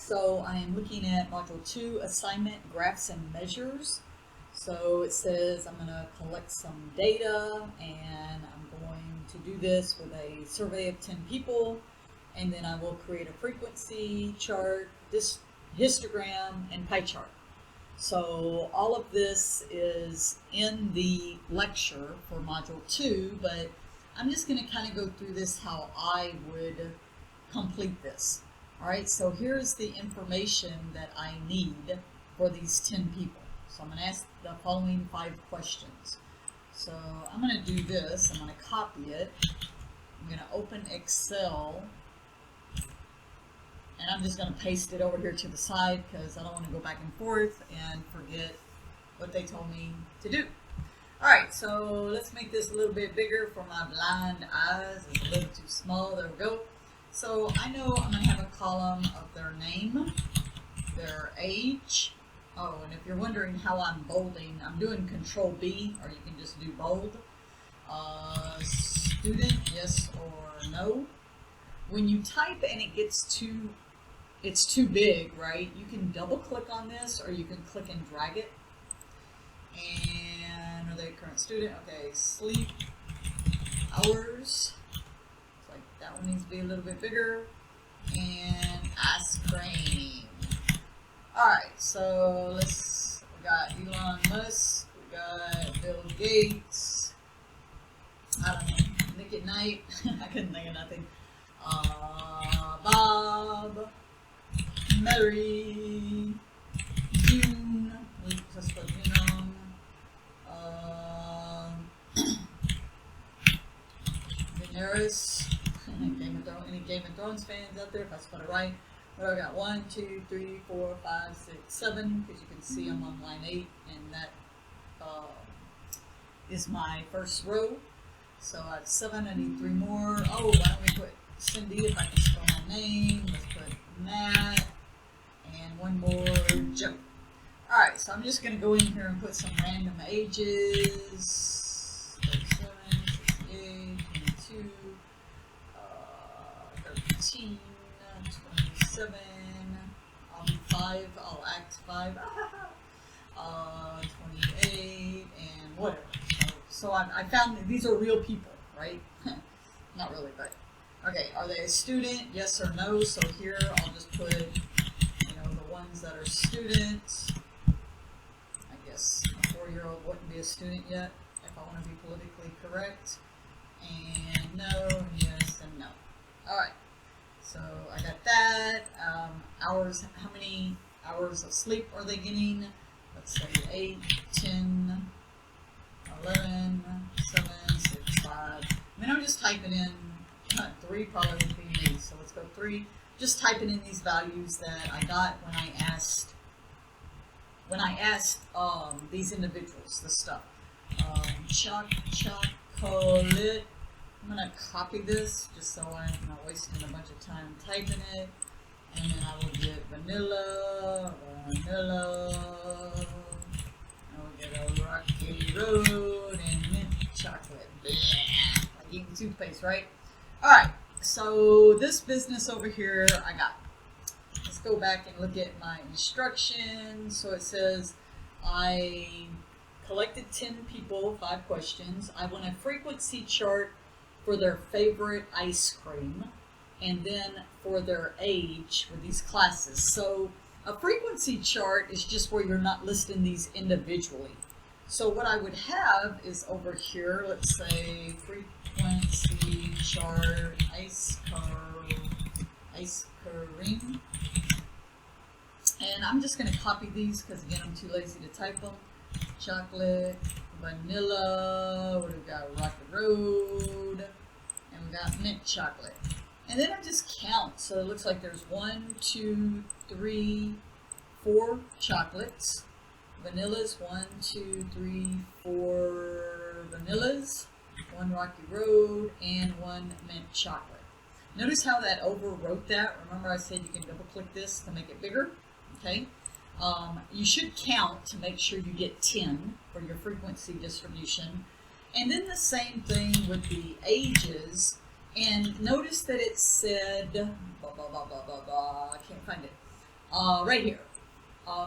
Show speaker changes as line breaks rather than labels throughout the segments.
So I am looking at Module 2, Assignment, Graphs and Measures. So it says I'm going to collect some data, and I'm going to do this with a survey of 10 people, and then I will create a frequency chart, this histogram, and pie chart. So all of this is in the lecture for Module 2, but I'm just going to kind of go through this how I would complete this. All right, so here's the information that I need for these 10 people. So I'm going to ask the following 5 questions. So I'm going to do this. I'm going to copy it. I'm going to open Excel, and I'm just going to paste it over here to the side because I don't want to go back and forth and forget what they told me to do. All right, so let's make this a little bit bigger for my blind eyes. It's a little too small. There we go. So I know I'm going to have a column of their name, their age. Oh, and if you're wondering how I'm bolding, I'm doing Control B, or you can just do bold. Student, yes or no. When you type and it gets it's too big, right? You can double click on this, or you can click and drag it. And are they a current student? Okay, sleep hours. That one needs to be a little bit bigger. And ice cream. Alright, so we got Elon Musk, we got Bill Gates, I don't know, Nick at Night, I couldn't think of nothing. Bob, Mary, June, let's put June on, Daenerys. Any Game of Thrones fans out there, if I spelled it right. But I got 1, 2, 3, 4, 5, 6, 7, because you can see I'm on line 8, and that is my first row. So I have 7, I need 3 more. Oh, why don't we put Cindy, if I can spell my name. Let's put Matt, and 1 more Joe. Alright, so I'm just going to go in here and put some random ages. 37, 68, 22. 13, 27, I'll be 5, I'll act 5, 28, and whatever. So I found that these are real people, right? Not really, but okay. Are they a student? Yes or no? So here I'll just put, the ones that are students. I guess a 4-year-old wouldn't be a student yet if I want to be politically correct. And no, and yes, and no. All right. So I got that. Hours, how many hours of sleep are they getting? Let's say 8, 10, 11, 7, 6, 5. I mean, I'm just typing in 3 probably would be me. So let's go 3. Just typing in these values that I got when I asked these individuals the stuff. Chocolate. I'm going to copy this just so I'm not wasting a bunch of time typing it. And then I will get vanilla. I will get a rocky road and mint chocolate. Blech. Like eating toothpaste, right? Alright, so this business over here I got. Let's go back and look at my instructions. So it says I collected 10 people, 5 questions. I want a frequency chart for their favorite ice cream, and then for their age with these classes. So a frequency chart is just where you're not listing these individually. So what I would have is over here, let's say frequency chart, ice cream. And I'm just going to copy these because, again, I'm too lazy to type them. Chocolate, vanilla, what do we got? Rocky Road, and we got mint chocolate. And then I just count. So it looks like there's 1, 2, 3, 4 chocolates. Vanillas, 1, 2, 3, 4 vanillas, 1 Rocky Road, and 1 mint chocolate. Notice how that overwrote that. Remember I said you can double click this to make it bigger? Okay. You should count to make sure you get 10 for your frequency distribution. And then the same thing with the ages. And notice that it said, I can't find it. right here,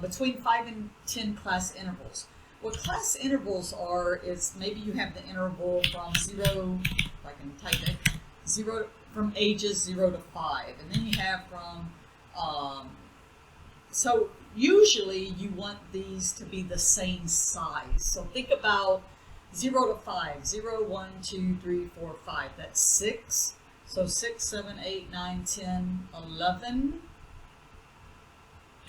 between 5 and 10 class intervals. What class intervals are is maybe you have the interval from 0, if I can type it, 0 from ages 0 to 5, and then you have from, so usually you want these to be the same size. So think about 0 to 5, 0, 1, 2, 3, 4, 5, that's 6. So 6, 7, 8, 9, 10, 11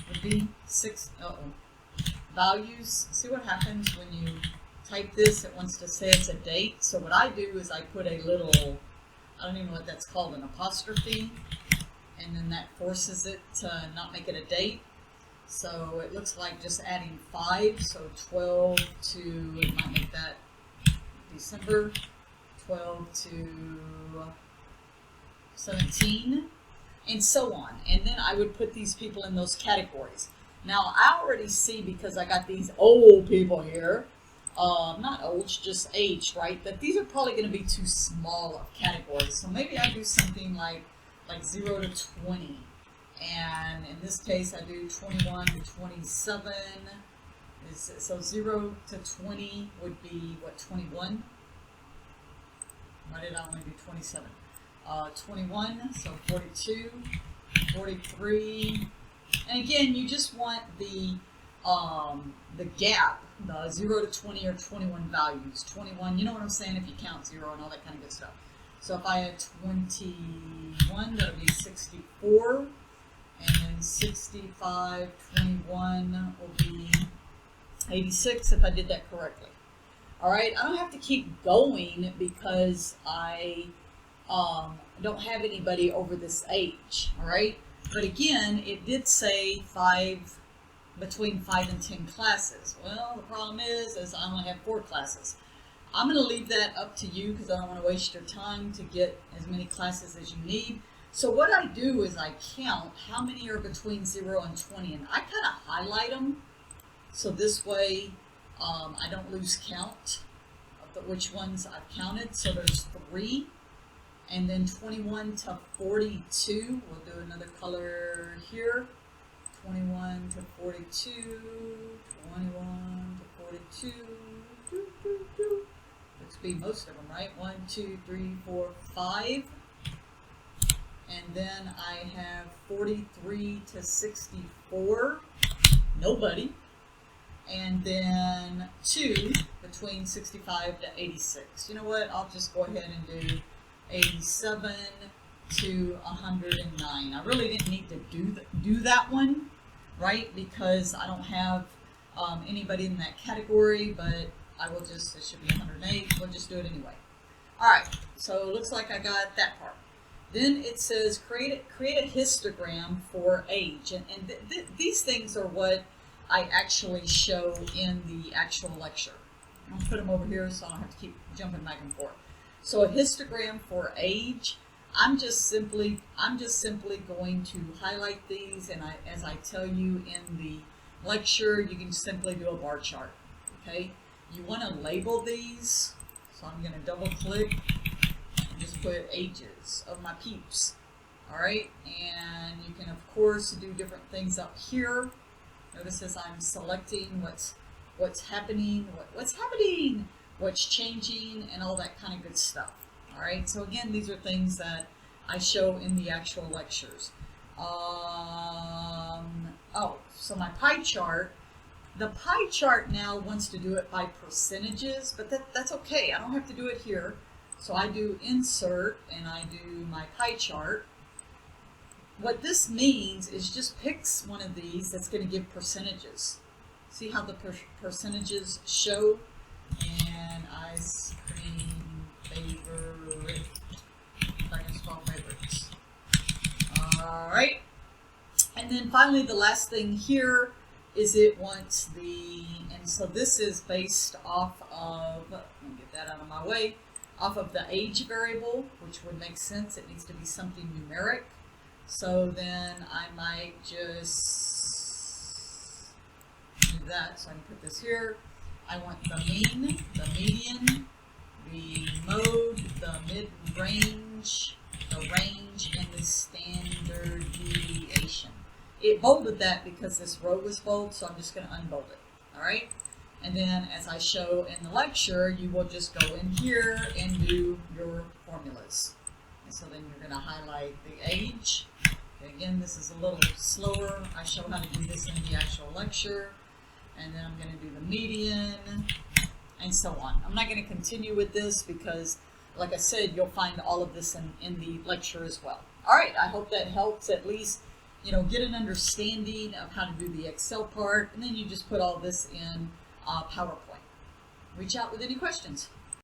would be 6, values. See what happens when you type this? It wants to say it's a date. So what I do is I put a little, I don't even know what that's called, an apostrophe, and then that forces it to not make it a date. So it looks like just adding 5, so 12 to, it might make that December, 12 to 17, and so on. And then I would put these people in those categories. Now, I already see, because I got these old people here, not old, just aged, right, that these are probably going to be too small of categories. So maybe I do something like 0 to 20. And in this case, I do 21 to 27. So 0 to 20 would be, what, 21? Why did I only do 27? 21, so 42, 43. And again, you just want the gap, the 0 to 20 or 21 values. 21, you know what I'm saying, if you count 0 and all that kind of good stuff. So if I had 21, that would be 64. And then 65, 21 will be 86 if I did that correctly. All right, I don't have to keep going because I don't have anybody over this age. All right. But again, it did say between 5 and 10 classes. Well, the problem is I only have 4 classes. I'm going to leave that up to you because I don't want to waste your time to get as many classes as you need. So what I do is I count how many are between 0 and 20, and I kind of highlight them. So this way I don't lose count of which ones I've counted. So there's 3. And then 21 to 42, we'll do another color here. 21 to 42, 21 to 42, which would be most of them, right? 1, 2, 3, 4, 5. And then I have 43 to 64, nobody. And then 2 between 65 to 86. You know what? I'll just go ahead and do 87 to 109. I really didn't need to do that one, right? Because I don't have anybody in that category, but I will just, it should be 108. We'll just do it anyway. All right, so it looks like I got that part. Then it says create a histogram for age, and these things are what I actually show in the actual lecture. I'll put them over here so I don't have to keep jumping back and forth. So a histogram for age, I'm just simply going to highlight these, and as I tell you in the lecture, you can simply do a bar chart. Okay, you want to label these, so I'm going to double click and just put ages of my peeps. All right, and you can of course do different things up here. Notice as I'm selecting what's happening, what's changing, and all that kind of good stuff. All right, so again, these are things that I show in the actual lectures. So my pie chart, the pie chart now wants to do it by percentages, but that's okay. I don't have to do it here. So I do insert and I do my pie chart. What this means is just picks one of these that's going to give percentages. See how the percentages show? And ice cream favorite. If I can spell favorites. All right. And then finally, the last thing here is it wants and so this is based off of, let me get that out of my way, off of the age variable, which would make sense. It needs to be something numeric. So then I might just do that. So I can put this here. I want the mean, the median, the mode, the mid-range, the range, and the standard deviation. it bolded that because this row was bold, so I'm just going to unbold it. All right? And then as I show in the lecture, you will just go in here and do your formulas. And so then you're going to highlight the age. Okay, again, this is a little slower. I show how to do this in the actual lecture. And then I'm going to do the median and so on. I'm not going to continue with this because, like I said, you'll find all of this in the lecture as well. All right, I hope that helps at least, get an understanding of how to do the Excel part, and then you just put all this in PowerPoint. Reach out with any questions.